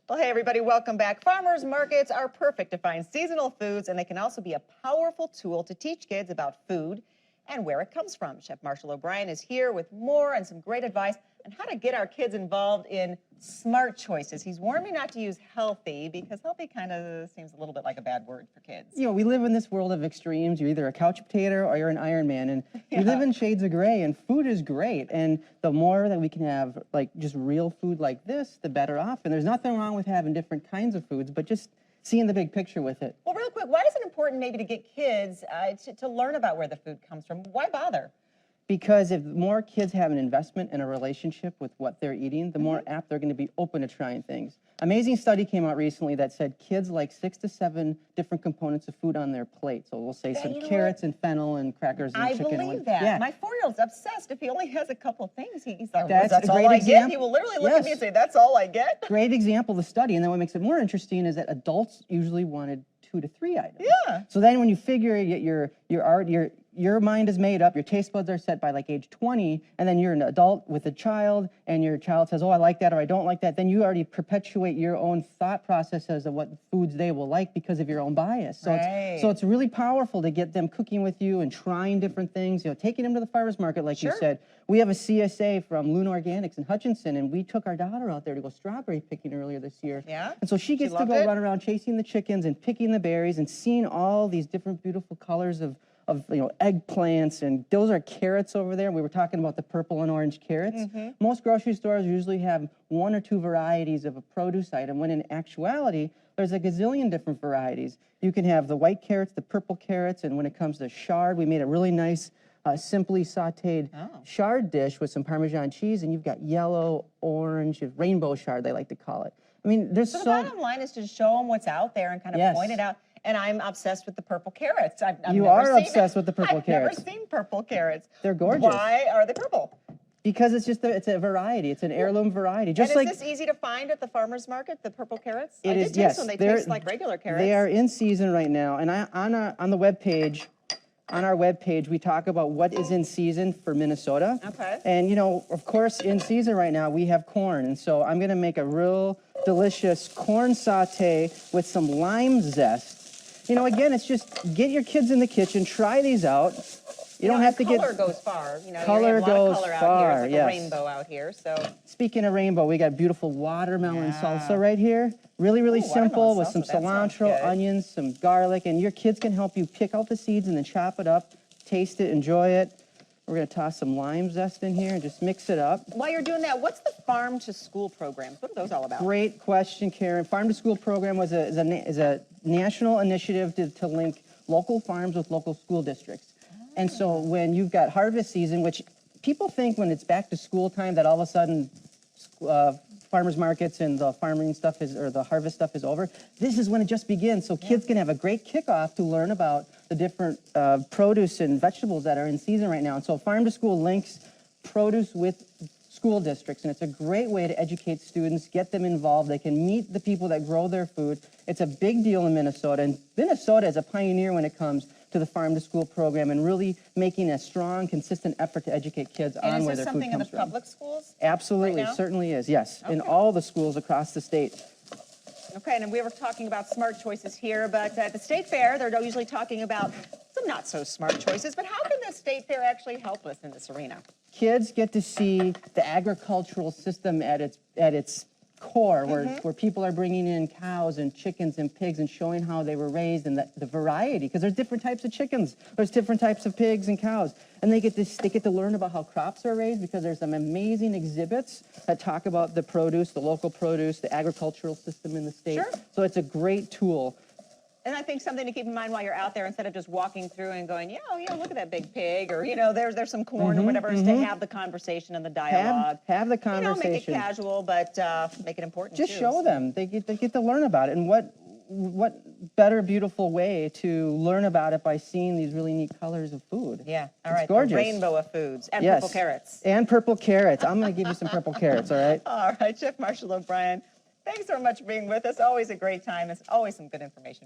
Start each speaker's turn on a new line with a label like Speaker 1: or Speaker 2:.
Speaker 1: Well, hey, everybody, welcome back. Farmers markets are perfect to find seasonal foods, and they can also be a powerful tool to teach kids about food and where it comes from. Chef Marshall O'Brien is here with more and some great advice on how to get our kids involved in smart choices. He's warned me not to use healthy because healthy kind of seems a little bit like a bad word for kids.
Speaker 2: You know, we live in this world of extremes. You're either a couch potato or you're an Iron Man, and we live in shades of gray, and food is great. And the more that we can have like just real food like this, the better off. And there's nothing wrong with having different kinds of foods, but just seeing the big picture with it.
Speaker 1: Well, real quick, why is it important maybe to get kids to learn about where the food comes from? Why bother?
Speaker 2: Because if more kids have an investment in a relationship with what they're eating, the more apt they're going to be open to trying things. Amazing study came out recently that said kids like 6 to 7 different components of food on their plate. So we'll say some carrots and fennel and crackers and chicken.
Speaker 1: I believe that. Yeah. My 4-year-old's obsessed. If he only has a couple things, he's like, that's all I get. He will literally look at me and say, that's all I get.
Speaker 2: Great example of the study. And then what makes it more interesting is that adults usually wanted 2 to 3 items.
Speaker 1: Yeah.
Speaker 2: So then when you figure your mind is made up, your taste buds are set by like age 20, and then you're an adult with a child, and your child says, oh, I like that or I don't like that, then you already perpetuate your own thought processes of what foods they will like because of your own bias. So, so it's really powerful to get them cooking with you and trying different things, you know, taking them to the farmer's market like you said. We have a CSA from Loon Organics in Hutchinson, and we took our daughter out there to go strawberry picking earlier this year.
Speaker 1: Yeah.
Speaker 2: And so she gets to go run around chasing the chickens and picking the berries and seeing all these different beautiful colors of eggplants, and those are carrots over there. We were talking about the purple and orange carrots. Most grocery stores usually have 1 or 2 varieties of a produce item, when in actuality, there's a gazillion different varieties. You can have the white carrots, the purple carrots, and when it comes to chard, we made a really nice simply sauteed chard dish with some Parmesan cheese, and you've got yellow, orange, rainbow chard, they like to call it. I mean, there's so...
Speaker 1: the bottom line is to show them what's out there and kind of point it out. And I'm obsessed with the purple carrots.
Speaker 2: You are obsessed with the purple carrots.
Speaker 1: I've never seen purple carrots.
Speaker 2: They're gorgeous.
Speaker 1: Why are they purple?
Speaker 2: Because it's just it's a variety. It's an heirloom variety. Just
Speaker 1: and is this easy to find at the farmer's market, the purple carrots?
Speaker 2: It is,
Speaker 1: yes. They taste like regular carrots.
Speaker 2: They are in season right now. And on the web page, on our webpage, we talk about what is in season for Minnesota.
Speaker 1: Okay.
Speaker 2: And, you know, of course, in season right now, we have corn. And so I'm going to make a real delicious corn saute with some lime zest. You know, again, it's just get your kids in the kitchen, try these out. You don't have to
Speaker 1: color goes far. You know,
Speaker 2: color goes
Speaker 1: color
Speaker 2: far,
Speaker 1: out here. It's like a rainbow out here. So
Speaker 2: speaking of rainbow, we got beautiful watermelon salsa right here. Really, really simple with some cilantro, onions, some garlic, and your kids can help you pick out the seeds and then chop it up, taste it, enjoy it. We're going to toss some lime zest in here and just mix it up.
Speaker 1: While you're doing that, what's the Farm to School programs? What are those all about?
Speaker 2: Great question, Karen. Farm to School program is a national initiative to link local farms with local school districts. And so when you've got harvest season, which people think when it's back to school time that all of a sudden farmers markets and the farming stuff or the harvest stuff is over, this is when it just begins. So kids can have a great kickoff to learn about the different produce and vegetables that are in season right now. And so Farm to School links produce with school districts, and it's a great way to educate students, get them involved. They can meet the people that grow their food. It's a big deal in Minnesota, and Minnesota is a pioneer when it comes to the Farm to School program and really making a strong, consistent effort to educate kids on where their food comes from.
Speaker 1: And is this something in the public schools?
Speaker 2: Absolutely, it certainly is, yes, in all the schools across the state.
Speaker 1: Okay, and we were talking about smart choices here, but at the state fair, they're usually talking about some not so smart choices, but how can the state fair actually help us in this arena?
Speaker 2: Kids get to see the agricultural system at its core, where people are bringing in cows and chickens and pigs and showing how they were raised and the variety, because there's different types of chickens, there's different types of pigs and cows, and they get to learn about how crops are raised, because there's some amazing exhibits that talk about the produce, the local produce, the agricultural system in the state. So it's a great tool.
Speaker 1: And I think something to keep in mind while you're out there, instead of just walking through and going, look at that big pig, or, there's some corn or whatever, is to have the conversation and the dialogue.
Speaker 2: Have the conversation.
Speaker 1: Make it casual, but make it important,
Speaker 2: Just show them. They get to learn about it. And what better, beautiful way to learn about it by seeing these really neat colors of food.
Speaker 1: Yeah, all right.
Speaker 2: It's gorgeous.
Speaker 1: The rainbow of foods. And purple carrots.
Speaker 2: And purple carrots. I'm going to give you some purple carrots, all right?
Speaker 1: All right, Chef Marshall O'Brien, thanks so much for being with us. Always a great time. It's always some good information.